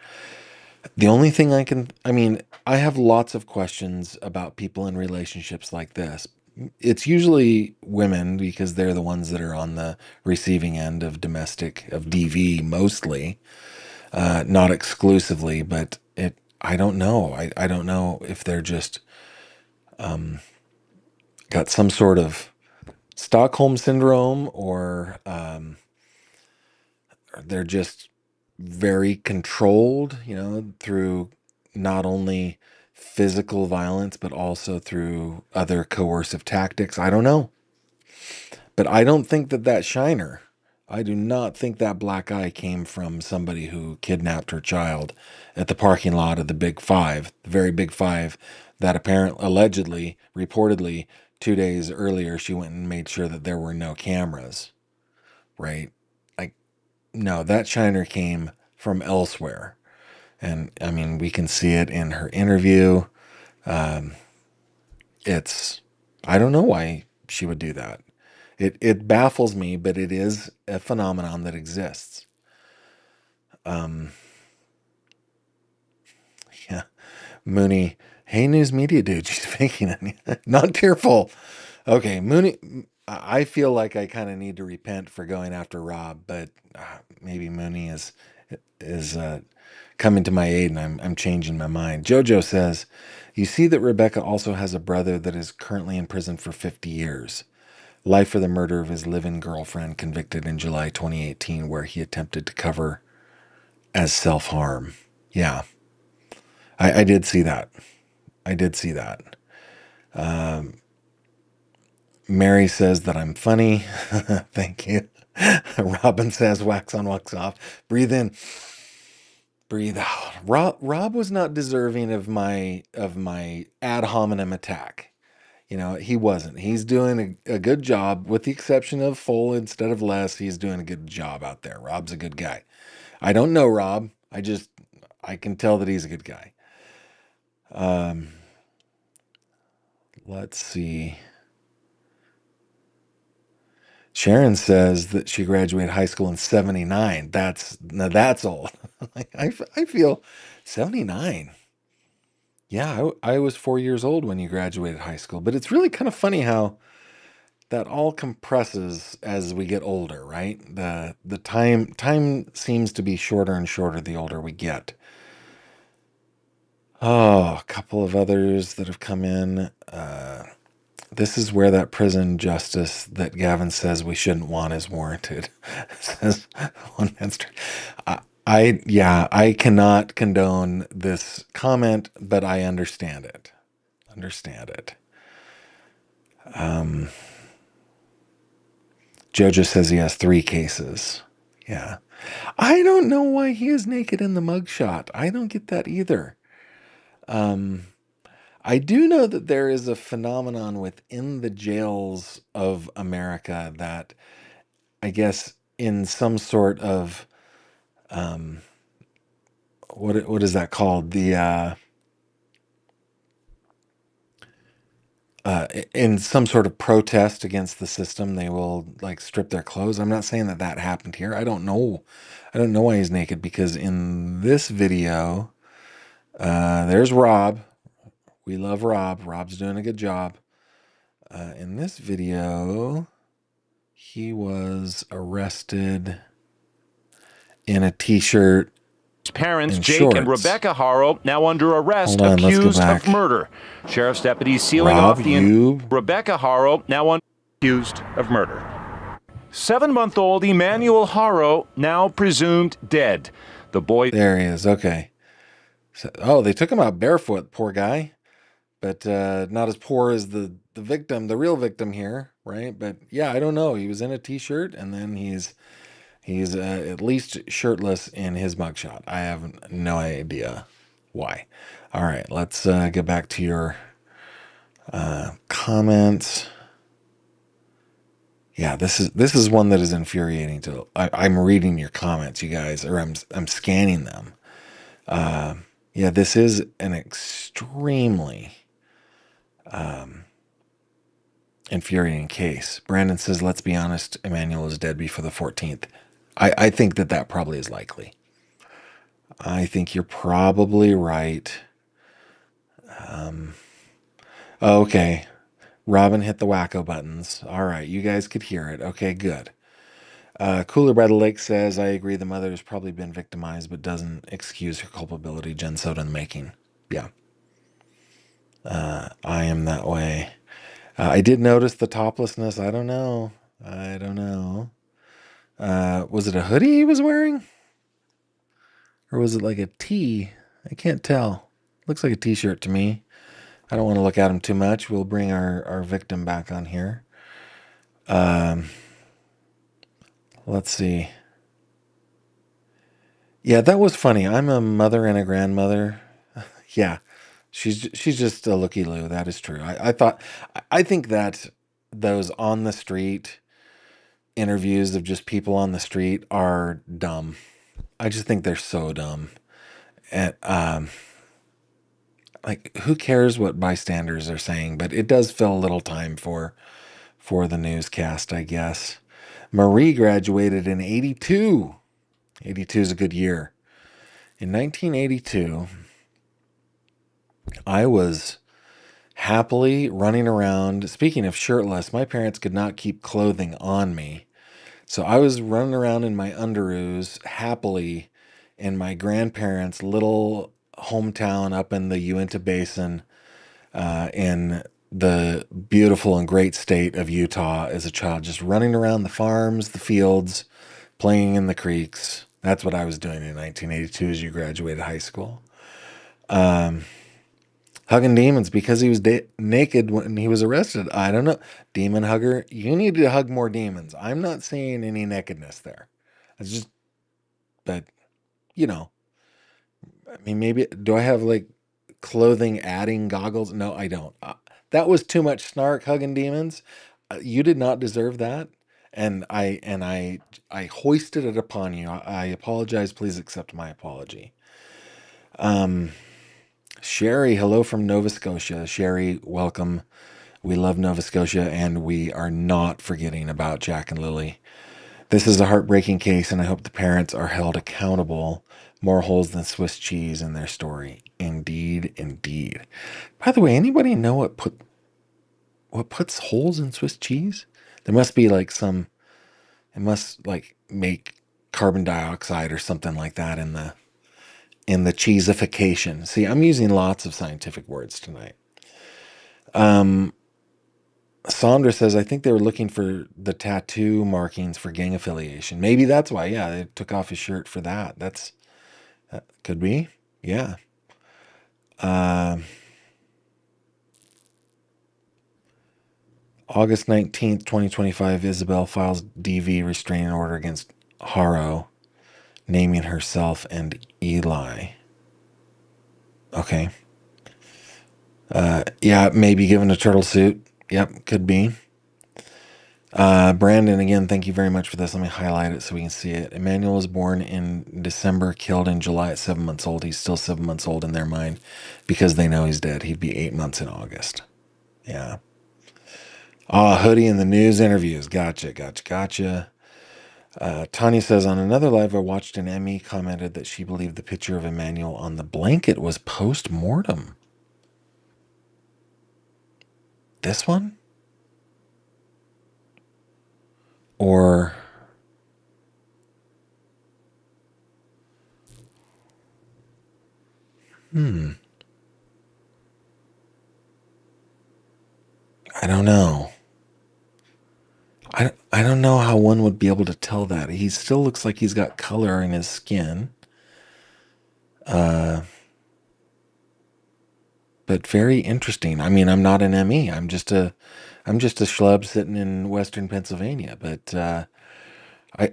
The only thing I have lots of questions about people in relationships like this, it's usually women because they're the ones that are on the receiving end of DV mostly, not exclusively, but I don't know. I don't know if they're just got some sort of Stockholm syndrome, or they're just very controlled, through not only physical violence, but also through other coercive tactics. I don't know. But I don't think that shiner, I do not think that black eye came from somebody who kidnapped her child at the parking lot of the Big Five, the very Big Five that allegedly, reportedly, 2 days earlier, she went and made sure that there were no cameras, right? Like, no, that shiner came from elsewhere. And I mean, we can see it in her interview. Um, I don't know why she would do that. It baffles me, but it is a phenomenon that exists. Um, yeah, Mooney. Hey, news media dude, she's faking it. Not tearful. Okay, Mooney. I feel like I kind of need to repent for going after Rob, but maybe Mooney is coming to my aid, and I'm changing my mind. Jojo says, "You see that Rebecca also has a brother that is currently in prison for 50 years." Life for the murder of his live-in girlfriend, convicted in July 2018, where he attempted to cover as self-harm. Yeah, I did see that. I did see that. Um, Mary says that I'm funny. Thank you. Robin says, wax on, wax off. Breathe in, breathe out. Rob was not deserving of my ad hominem attack. He wasn't. He's doing a good job, with the exception of full instead of less. He's doing a good job out there. Rob's a good guy. I don't know Rob. I can tell that he's a good guy. Let's see. Sharon says that she graduated high school in 79. That's old. I feel 79. Yeah, I was 4 years old when you graduated high school, but it's really kind of funny how that all compresses as we get older, right? The time seems to be shorter and shorter the older we get. Oh, a couple of others that have come in. This is where that prison justice that Gavin says we shouldn't want is warranted. Says one minister. I cannot condone this comment, but I understand it. Understand it. Jojo says he has 3 cases. Yeah. I don't know why he is naked in the mugshot. I don't get that either. I do know that there is a phenomenon within the jails of America that, I guess, in some sort of what is that called? In some sort of protest against the system, they will like strip their clothes. I'm not saying that happened here. I don't know. I don't know why he's naked, because in this video, there's Rob. We love Rob. Rob's doing a good job. In this video, he was arrested in a t-shirt. Parents, and Jake and shorts. Rebecca Haro, now under arrest, Hold on, let's go accused back. of murder. Sheriff's deputies sealing Rob, off the you. Rebecca Haro, now accused of murder. 7-month-old Emmanuel Haro, now presumed dead. The boy. There he is. Okay. So, they took him out barefoot, poor guy. But not as poor as the victim, the real victim here, right? But yeah, I don't know. He was in a t-shirt, and then he's at least shirtless in his mugshot. I have no idea why. All right, let's get back to your comments. Yeah, this is one that is infuriating to. I'm reading your comments, you guys, or I'm scanning them. Yeah, this is an extremely infuriating case. Brandon says, let's be honest, Emmanuel is dead before the 14th. I think that probably is likely. I think you're probably right. Okay. Robin hit the wacko buttons. All right, you guys could hear it. Okay, good. Cooler by the Lake says, I agree the mother has probably been victimized, but doesn't excuse her culpability. Jen Soda in the making. Yeah. I am that way. I did notice the toplessness. I don't know. Was it a hoodie he was wearing? Or was it like a tee? I can't tell. Looks like a t-shirt to me. I don't want to look at him too much. We'll bring our victim back on here. Let's see. Yeah, that was funny. I'm a mother and a grandmother. Yeah, she's just a looky-loo. That is true. I think that those on the street interviews of just people on the street are dumb. I just think they're so dumb. And like, who cares what bystanders are saying? But it does fill a little time for the newscast, I guess. Marie graduated in 82. 82 is a good year. In 1982, I was happily running around. Speaking of shirtless, my parents could not keep clothing on me. So I was running around in my underoos happily in my grandparents' little hometown up in the Uinta Basin in the beautiful and great state of Utah as a child, just running around the farms, the fields, playing in the creeks. That's what I was doing in 1982 as you graduated high school. Hugging demons because he was naked when he was arrested. I don't know. Demon hugger, you need to hug more demons. I'm not seeing any nakedness there. It's just, but, you know, I mean, maybe, do I have like clothing adding goggles? No, I don't. That was too much snark, hugging demons. You did not deserve that. And I hoisted it upon you. I apologize. Please accept my apology. Sherry, hello from Nova Scotia. Sherry, welcome. We love Nova Scotia, and we are not forgetting about Jack and Lily. This is a heartbreaking case, and I hope the parents are held accountable. More holes than Swiss cheese in their story. Indeed, indeed. By the way, anybody know what puts holes in Swiss cheese? There must be like it must like make carbon dioxide or something like that in the cheesification. See, I'm using lots of scientific words tonight. Sandra says, I think they were looking for the tattoo markings for gang affiliation. Maybe that's why. Yeah, they took off his shirt for that. That could be. Yeah. August 19th, 2025, Isabel files DV restraining order against Haro, naming herself and Eli. Okay. Yeah, maybe given a turtle suit. Yep, could be. Brandon, again, thank you very much for this. Let me highlight it so we can see it. Emmanuel was born in December, killed in July at 7 months old. He's still 7 months old in their mind because they know he's dead. He'd be 8 months in August. Yeah. Hoodie in the news interviews. Gotcha. Tanya says, on another live I watched, an Emmy commented that she believed the picture of Emmanuel on the blanket was post-mortem. This one? Or I don't know. I don't know how one would be able to tell that. He still looks like he's got color in his skin. But very interesting. I mean, I'm not an ME. I'm just a schlub sitting in Western Pennsylvania. But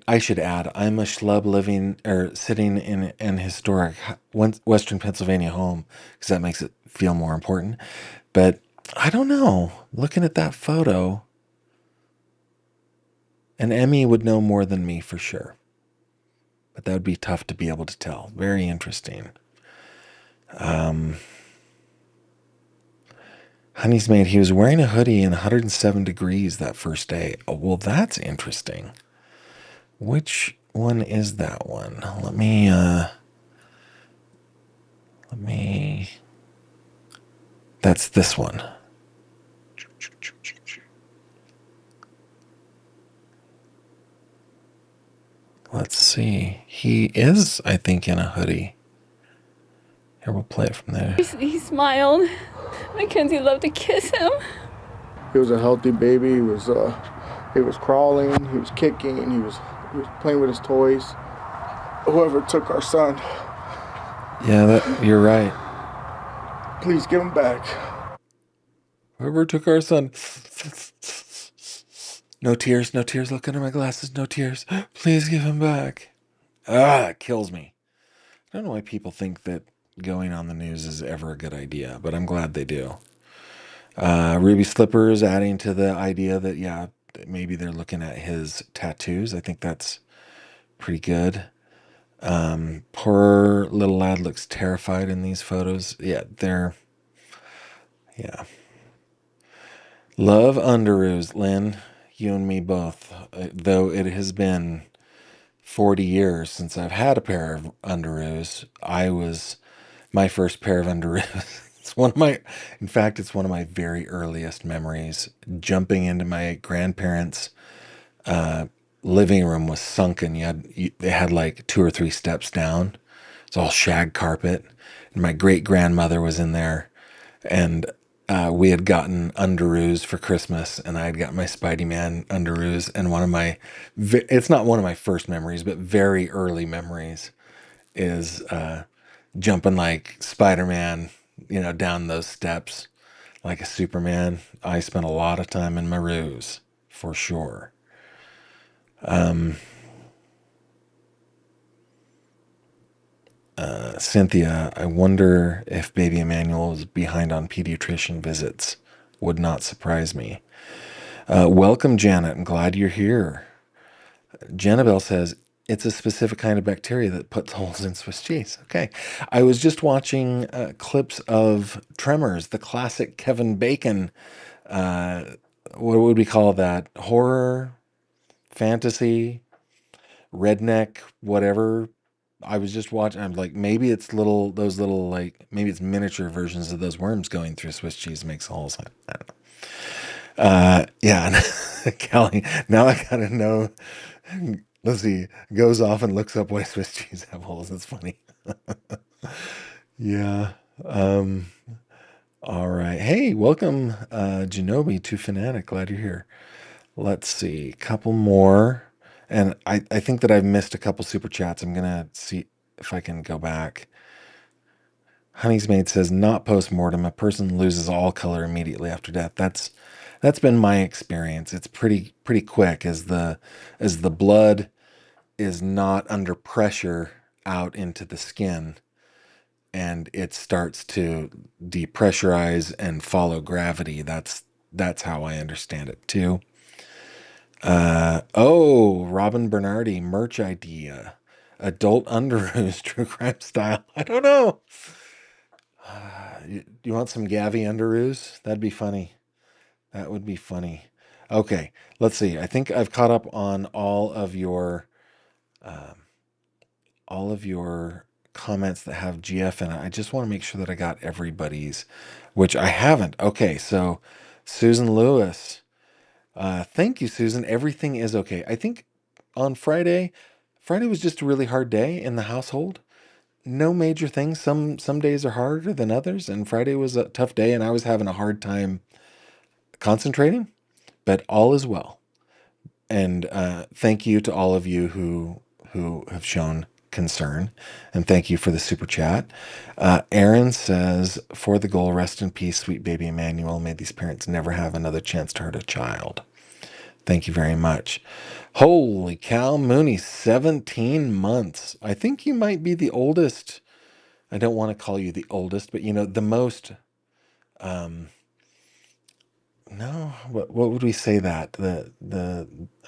I should add, I'm a schlub living or sitting in an historic Western Pennsylvania home because that makes it feel more important. But I don't know. Looking at that photo, an Emmy would know more than me for sure. But that would be tough to be able to tell. Very interesting. Honey's Maid, he was wearing a hoodie in 107 degrees that first day. Oh, well, that's interesting. Which one is that one? Let me, that's this one. Let's see. He is, I think, in a hoodie. Here, we'll play it from there. He smiled. Mackenzie loved to kiss him. He was a healthy baby. He was crawling. He was kicking. He was playing with his toys. Whoever took our son, Yeah, you're right. please give him back. Whoever took our son. No tears, no tears. Look under my glasses, no tears. Please give him back. It kills me. I don't know why people think that going on the news is ever a good idea, but I'm glad they do. Ruby Slippers adding to the idea that, yeah, maybe they're looking at his tattoos. I think that's pretty good. Poor little lad looks terrified in these photos. Yeah. Love underoos, Lynn. You and me both. Though it has been 40 years since I've had a pair of underoos. My first pair of underoos. In fact, it's one of my very earliest memories. Jumping into my grandparents' living room was sunken. They had like 2 or 3 steps down. It's all shag carpet. And my great grandmother was in there, and we had gotten underoos for Christmas, and I had got my Spidey Man underoos. And it's not one of my first memories, but very early memories is jumping like Spider-Man, down those steps like a Superman. I spent a lot of time in my roos, for sure. Cynthia, I wonder if baby Emmanuel is behind on pediatrician visits. Would not surprise me. Welcome, Janet. I'm glad you're here. Jannabelle says, it's a specific kind of bacteria that puts holes in Swiss cheese. Okay. I was just watching clips of Tremors, the classic Kevin Bacon, what would we call that? Horror, fantasy, redneck, whatever. I was just watching. I'm like, maybe it's maybe it's miniature versions of those worms going through Swiss cheese makes holes. I don't know. Yeah, Callie. Now I gotta know. Let's see. Goes off and looks up why Swiss cheese have holes. That's funny. Yeah. All right. Hey, welcome, Genobi to Fanatic. Glad you're here. Let's see. Couple more. And I think that I've missed a couple super chats. I'm going to see if I can go back. Honey's Maid says, not post-mortem. A person loses all color immediately after death. That's been my experience. It's pretty quick as the blood is not under pressure out into the skin, and it starts to depressurize and follow gravity. That's how I understand it too. Robin Bernardi, merch idea. Adult underoos, true crime style. I don't know. You want some Gavi underoos? That'd be funny. That would be funny. Okay, let's see. I think I've caught up on all of your comments that have GF in it. I just want to make sure that I got everybody's, which I haven't. Okay, so Susan Lewis. Thank you, Susan. Everything is okay. I think on Friday was just a really hard day in the household. No major things. Some days are harder than others, and Friday was a tough day, and I was having a hard time concentrating, but all is well. And thank you to all of you who have shown concern, and thank you for the super chat. Aaron says, for the goal, rest in peace, sweet baby Emmanuel. May these parents never have another chance to hurt a child. Thank you very much. Holy cow, Mooney, 17 months. I think you might be the oldest. I don't want to call you the oldest, but the most, no, what would we say that?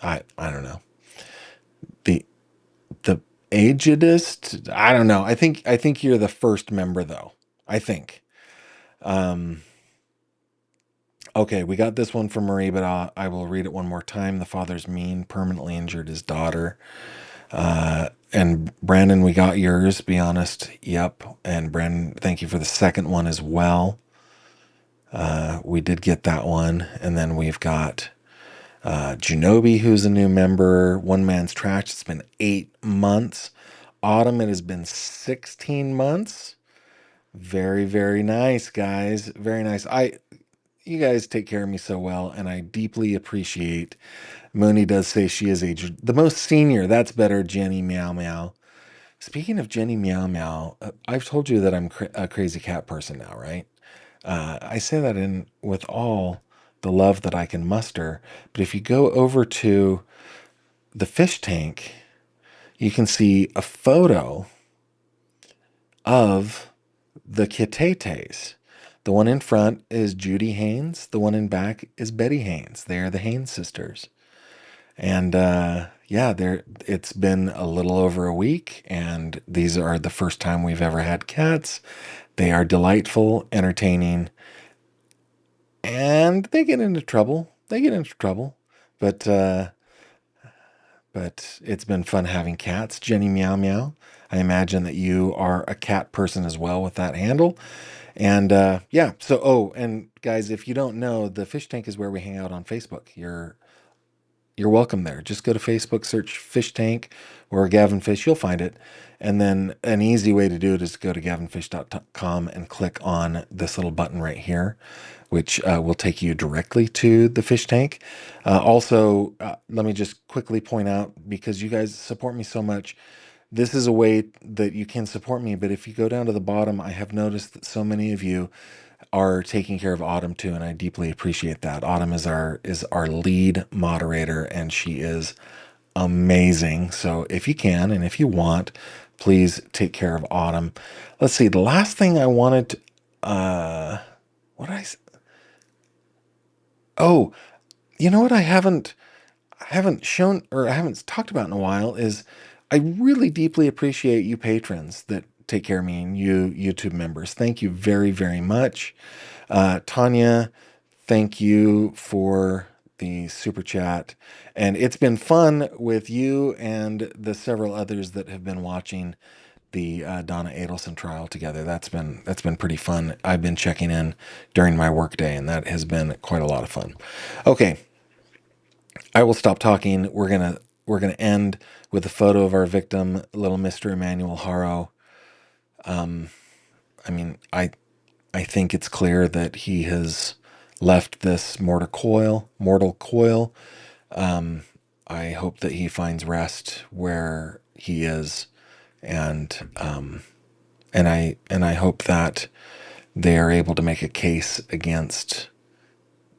I don't know. The agedest? I don't know. I think you're the first member though. I think. Okay, we got this one from Marie, but I will read it one more time. The father's mean, permanently injured his daughter. And Brandon, we got yours, be honest. Yep. And Brandon, thank you for the second one as well. We did get that one. And then we've got Genobi, who's a new member. One Man's Trash, it's been 8 months. Autumn, it has been 16 months. Very, very nice, guys. Very nice. You guys take care of me so well, and I deeply appreciate. Mooney does say she is the most senior. That's better, Jenny Meow Meow. Speaking of Jenny Meow Meow, I've told you that I'm a crazy cat person now, right? I say that in with all the love that I can muster. But if you go over to the fish tank, you can see a photo of the Kitetes. The one in front is Judy Haynes. The one in back is Betty Haynes. They are the Haynes sisters. And yeah, it's been a little over a week, and these are the first time we've ever had cats. They are delightful, entertaining, and they get into trouble. But it's been fun having cats. Jenny Meow Meow, I imagine that you are a cat person as well with that handle. And yeah, so, and guys, if you don't know, the fish tank is where we hang out on Facebook. You're welcome there. Just go to Facebook, search Fish Tank or Gavin Fish, you'll find it. And then an easy way to do it is to go to gavinfish.com and click on this little button right here, which will take you directly to the fish tank. Also, let me just quickly point out, because you guys support me so much, this is a way that you can support me. But if you go down to the bottom, I have noticed that so many of you are taking care of Autumn too, and I deeply appreciate that. Autumn is our lead moderator, and she is amazing. So if you can and if you want, please take care of Autumn. Let's see. The last thing I wanted to, what I oh, you know what I haven't shown, or I haven't talked about in a while, is I really deeply appreciate you patrons that take care of me, and you YouTube members. Thank you very, very much. Tanya, thank you for the super chat. And it's been fun with you and the several others that have been watching the Donna Adelson trial together. That's been pretty fun. I've been checking in during my workday, and that has been quite a lot of fun. Okay, I will stop talking. We're gonna end with a photo of our victim, little Mr. Emmanuel Haro. I mean, I think it's clear that he has left this mortal coil. I hope that he finds rest where he is, and I hope that they are able to make a case against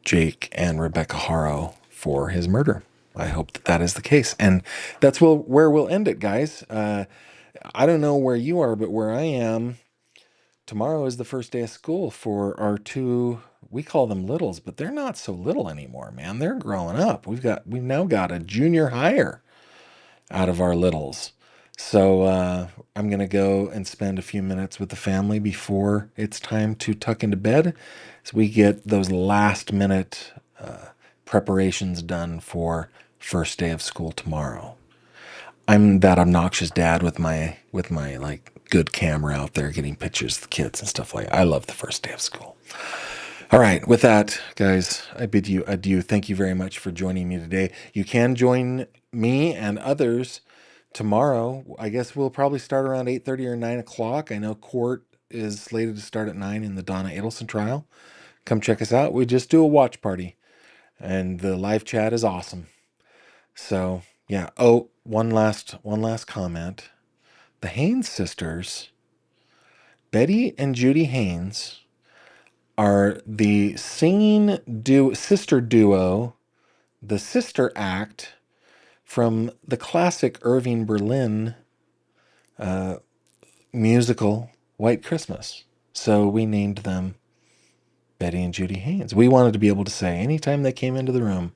Jake and Rebecca Haro for his murder. I hope that is the case, and that's where we'll end it, guys. I don't know where you are, but where I am, tomorrow is the first day of school for our two, we call them littles, but they're not so little anymore, man. They're growing up. We've now got a junior hire out of our littles. So I'm going to go and spend a few minutes with the family before it's time to tuck into bed, so we get those last minute preparations done for first day of school tomorrow. I'm that obnoxious dad with my like good camera out there getting pictures of the kids and stuff like that. I love the first day of school. All right, with that, guys, I bid you adieu. Thank you very much for joining me today. You can join me and others tomorrow. I guess we'll probably start around 8:30 or 9 o'clock. I know court is slated to start at 9 in the Donna Adelson trial. Come check us out. We just do a watch party, and the live chat is awesome. So yeah. Oh, one last comment. The Haynes sisters, Betty and Judy Haynes, are the singing sister duo, the sister act from the classic Irving Berlin musical White Christmas. So we named them Betty and Judy Haynes. We wanted to be able to say anytime they came into the room,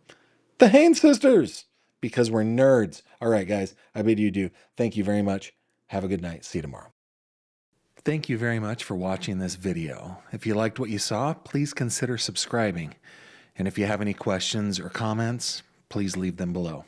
the Haynes sisters, because we're nerds. All right, guys, I bid you adieu. Thank you very much. Have a good night. See you tomorrow. Thank you very much for watching this video. If you liked what you saw, please consider subscribing. And if you have any questions or comments, please leave them below.